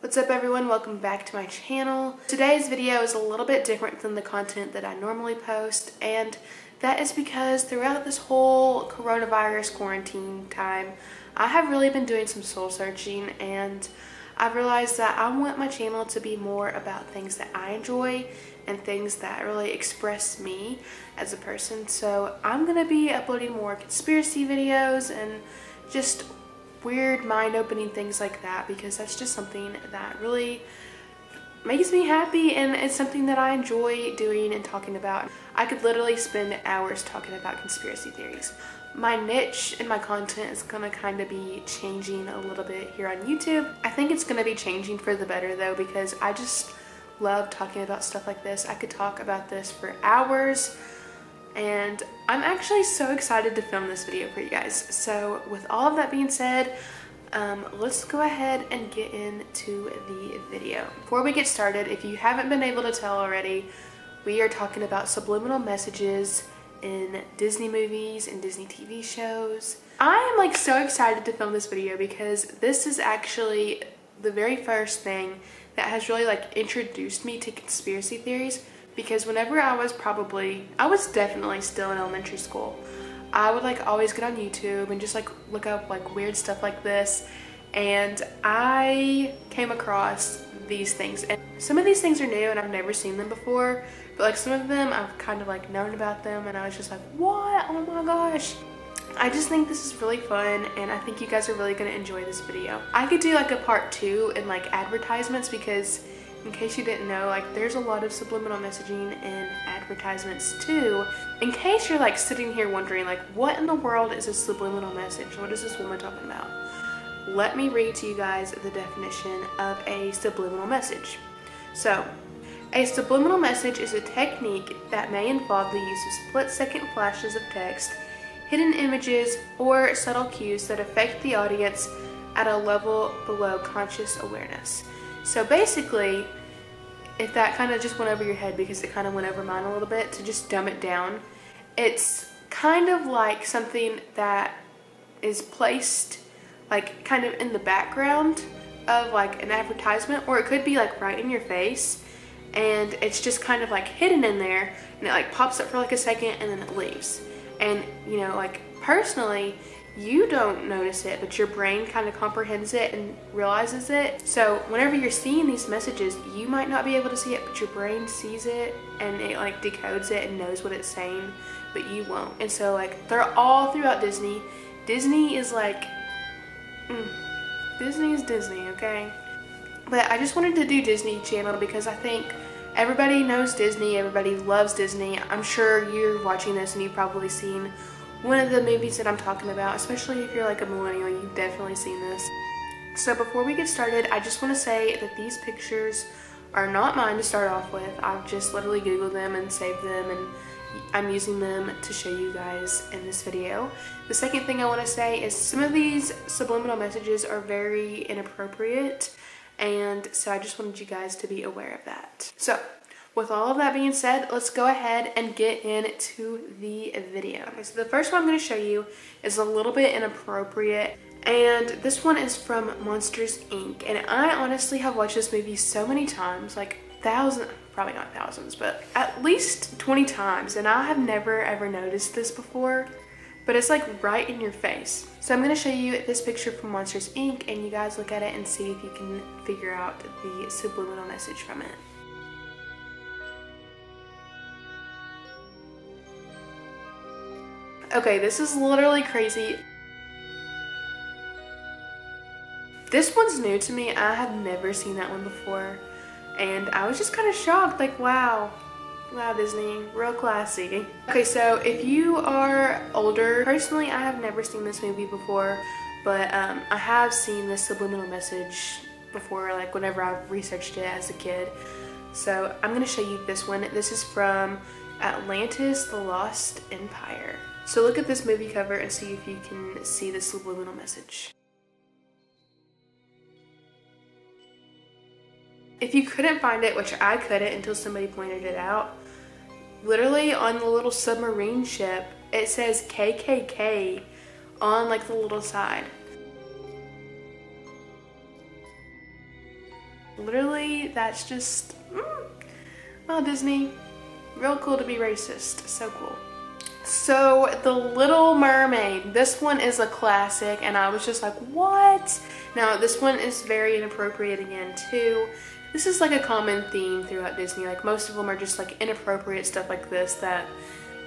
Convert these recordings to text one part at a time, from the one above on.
What's up everyone, welcome back to my channel. Today's video is a little bit different than the content that I normally post, and that is because throughout this whole coronavirus quarantine time, I have really been doing some soul searching, and I've realized that I want my channel to be more about things that I enjoy and things that really express me as a person. So I'm gonna be uploading more conspiracy videos and just weird mind-opening things like that, because that's just something that really makes me happy and it's something that I enjoy doing and talking about. I could literally spend hours talking about conspiracy theories. My niche in my content is gonna kind of be changing a little bit here on YouTube. I think it's gonna be changing for the better though, because I just love talking about stuff like this. I could talk about this for hours, and I'm actually so excited to film this video for you guys. So with all of that being said, let's go ahead and get into the video. Before we get started, if you haven't been able to tell already, we are talking about subliminal messages in Disney movies and Disney TV shows. I am like so excited to film this video because this is actually the very first thing that has really like introduced me to conspiracy theories. Because whenever I was definitely still in elementary school, I would like always get on YouTube and just like look up like weird stuff like this, and I came across these things, and some of these things are new and I've never seen them before, but like some of them I've kind of like known about them and I was just like, what? Oh my gosh. I just think this is really fun, and I think you guys are really gonna enjoy this video. I could do like a part 2 in like advertisements, because in case you didn't know, like there's a lot of subliminal messaging in advertisements too. In case you're like sitting here wondering like, what in the world is a subliminal message? What is this woman talking about? Let me read to you guys the definition of a subliminal message. So, a subliminal message is a technique that may involve the use of split-second flashes of text, hidden images, or subtle cues that affect the audience at a level below conscious awareness. So basically, if that kind of just went over your head, because it kind of went over mine a little bit, to just dumb it down, it's kind of like something that is placed like kind of in the background of like an advertisement, or it could be like right in your face, and it's just kind of like hidden in there, and it like pops up for like a second and then it leaves. And you know, like personally, you don't notice it, but your brain kind of comprehends it and realizes it. So whenever you're seeing these messages, you might not be able to see it, but your brain sees it and it like decodes it and knows what it's saying, but you won't. And so like they're all throughout Disney. Disney is like, Disney is Disney, okay? But I just wanted to do Disney Channel because I think everybody knows Disney, everybody loves Disney. I'm sure you're watching this and you've probably seen one of the movies that I'm talking about, especially if you're like a millennial, you've definitely seen this. So before we get started, I just want to say that these pictures are not mine to start off with. I've just literally Googled them and saved them, and I'm using them to show you guys in this video. The second thing I want to say is some of these subliminal messages are very inappropriate, and so I just wanted you guys to be aware of that. So with all of that being said, let's go ahead and get into the video. Okay, so the first one I'm going to show you is a little bit inappropriate, and this one is from Monsters, Inc. And I honestly have watched this movie so many times, like thousands, probably not thousands, but at least 20 times, and I have never ever noticed this before, but it's like right in your face. So I'm going to show you this picture from Monsters, Inc. and you guys look at it and see if you can figure out the subliminal message from it. Okay, this is literally crazy. This one's new to me. I have never seen that one before, and I was just kind of shocked, like wow, Disney, real classy. Okay, so if you are older, personally I have never seen this movie before, but I have seen this subliminal message before, like whenever I've researched it as a kid. So I'm gonna show you this one. This is from Atlantis: The Lost Empire. So look at this movie cover and see if you can see the subliminal message. If you couldn't find it, which I couldn't until somebody pointed it out, literally on the little submarine ship, it says KKK on like the little side. Literally, that's just, well, Disney, real cool to be racist. So cool. So The Little Mermaid, this one is a classic, and I was just like, what? Now this one is very inappropriate again too. This is like a common theme throughout Disney. Like most of them are just like inappropriate stuff like this that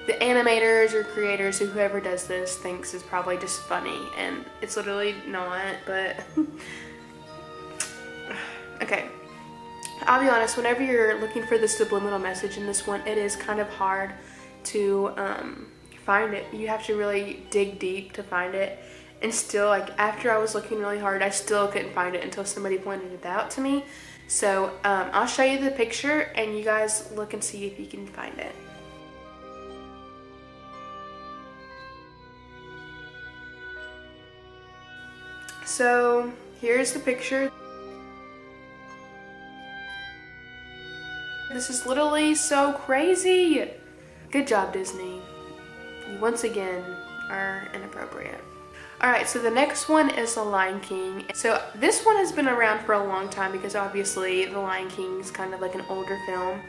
the animators or creators or whoever does this thinks is probably just funny, and it's literally not, but okay. I'll be honest, whenever you're looking for the subliminal message in this one, it is kind of hard to find it. You have to really dig deep to find it, and still, like, after I was looking really hard, I still couldn't find it until somebody pointed it out to me. So I'll show you the picture and you guys look and see if you can find it. So here's the picture. This is literally so crazy. Good job, Disney. You once again are inappropriate. Alright, so the next one is The Lion King. So this one has been around for a long time because obviously The Lion King is kind of like an older film.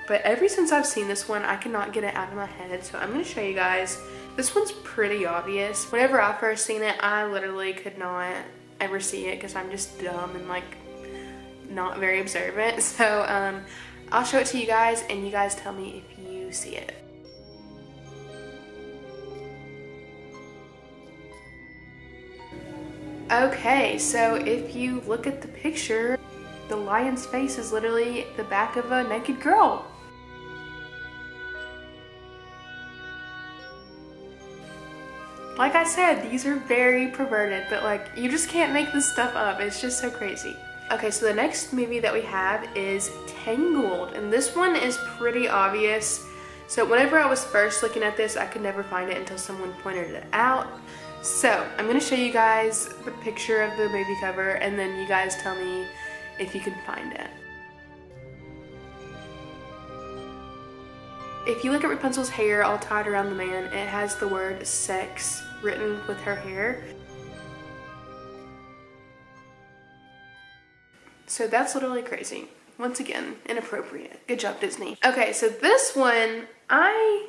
But ever since I've seen this one, I cannot get it out of my head. So I'm going to show you guys. This one's pretty obvious. Whenever I first seen it, I literally could not ever see it because I'm just dumb and like not very observant. So I'll show it to you guys and you guys tell me if you see it. Okay, so if you look at the picture, the lion's face is literally the back of a naked girl. Like I said, these are very perverted, but like, you just can't make this stuff up. It's just so crazy. Okay, so the next movie that we have is Tangled, and this one is pretty obvious. So whenever I was first looking at this, I could never find it until someone pointed it out. So I'm going to show you guys the picture of the movie cover, and then you guys tell me if you can find it. If you look at Rapunzel's hair all tied around the man, it has the word sex written with her hair. So that's literally crazy. Once again, inappropriate. Good job, Disney. Okay, so this one, I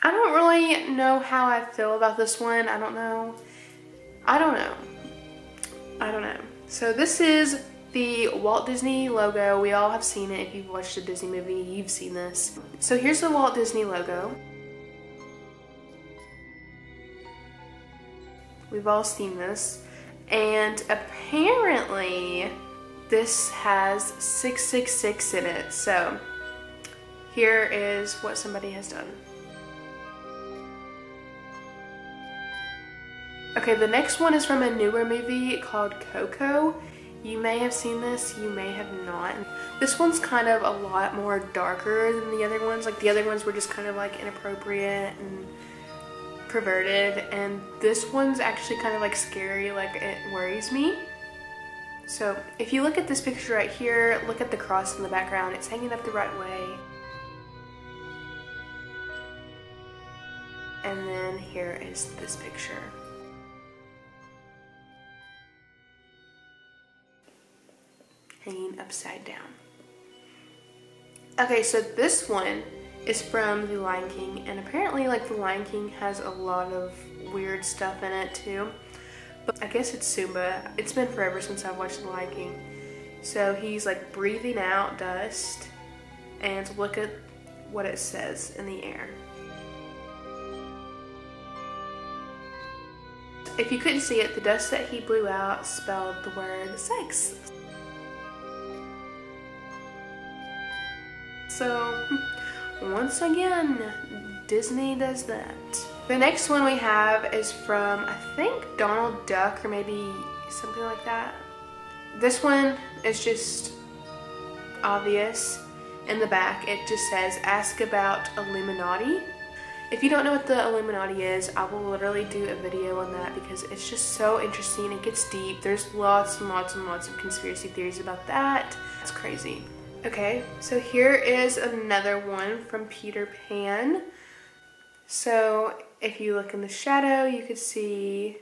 don't really know how I feel about this one. I don't know. So this is the Walt Disney logo. We all have seen it. If you've watched a Disney movie, you've seen this. So here's the Walt Disney logo. We've all seen this. And apparently this has 666 in it. So here is what somebody has done. Okay, the next one is from a newer movie called Coco. You may have seen this, you may have not. This one's kind of a lot more darker than the other ones. Like the other ones were just kind of like inappropriate and perverted, and this one's actually kind of like scary, like it worries me. So if you look at this picture right here, look at the cross in the background, it's hanging up the right way. And then here is this picture. Hanging upside down. Okay, so this one is from The Lion King, and apparently like The Lion King has a lot of weird stuff in it too. But I guess it's Simba. It's been forever since I've watched The Lion King. So he's like breathing out dust, and look at what it says in the air. If you couldn't see it, the dust that he blew out spelled the word sex. So, once again, Disney does that. The next one we have is from, I think, Donald Duck, or maybe something like that. This one is just obvious. In the back, it just says, ask about Illuminati. If you don't know what the Illuminati is, I will literally do a video on that because it's just so interesting. It gets deep. There's lots and lots and lots of conspiracy theories about that. It's crazy. Okay, so here is another one from Peter Pan. So if you look in the shadow, you could see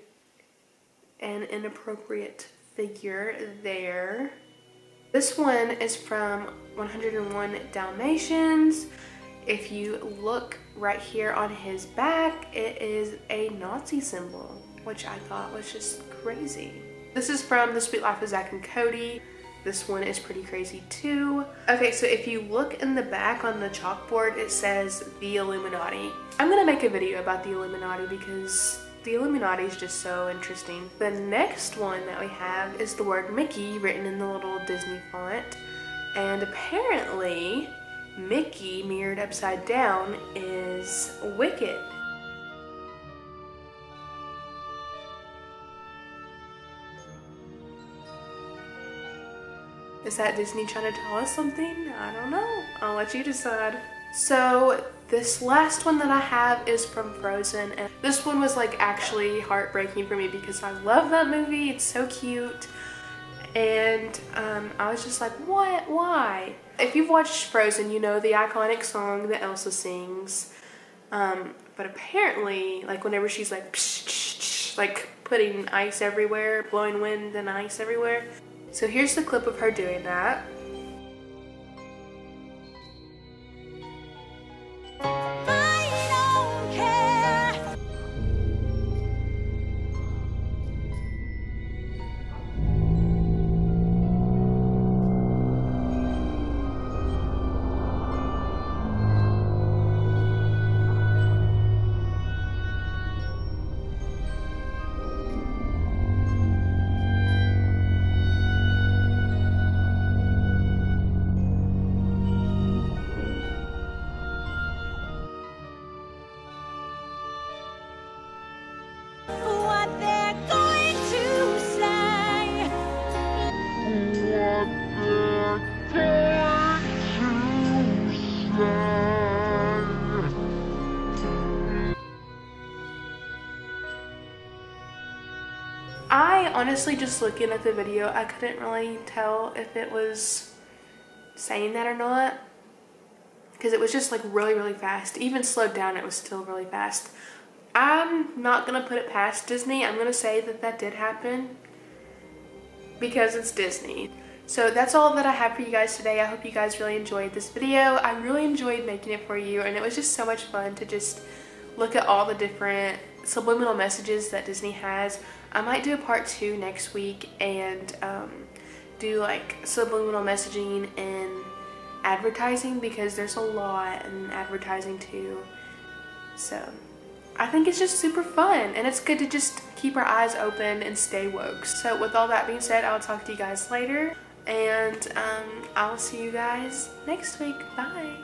an inappropriate figure there. This one is from 101 Dalmatians. If you look right here on his back, it is a Nazi symbol, which I thought was just crazy. This is from The Sweet Life of Zack and Cody. This one is pretty crazy too. Okay, so if you look in the back on the chalkboard, it says the Illuminati. I'm gonna make a video about the Illuminati because the Illuminati is just so interesting. The next one that we have is the word Mickey written in the little Disney font. And apparently, Mickey mirrored upside down is Wicked. Is that Disney trying to tell us something? I don't know. I'll let you decide. So this last one that I have is from Frozen, and this one was like actually heartbreaking for me because I love that movie. It's so cute. And I was just like, what? Why? If you've watched Frozen, you know the iconic song that Elsa sings. But apparently, like whenever she's like, psh, psh, psh, like putting ice everywhere, blowing wind and ice everywhere. So here's the clip of her doing that. I honestly, just looking at the video, I couldn't really tell if it was saying that or not, because it was just like really fast. Even slowed down, it was still really fast. I'm not gonna put it past Disney. I'm gonna say that that did happen because it's Disney. So that's all that I have for you guys today. I hope you guys really enjoyed this video. I really enjoyed making it for you, and it was just so much fun to just look at all the different subliminal messages that Disney has. I might do a part 2 next week and do like subliminal messaging in advertising, because there's a lot in advertising too. So I think it's just super fun, and it's good to just keep our eyes open and stay woke. So with all that being said, I'll talk to you guys later, and I'll see you guys next week. Bye.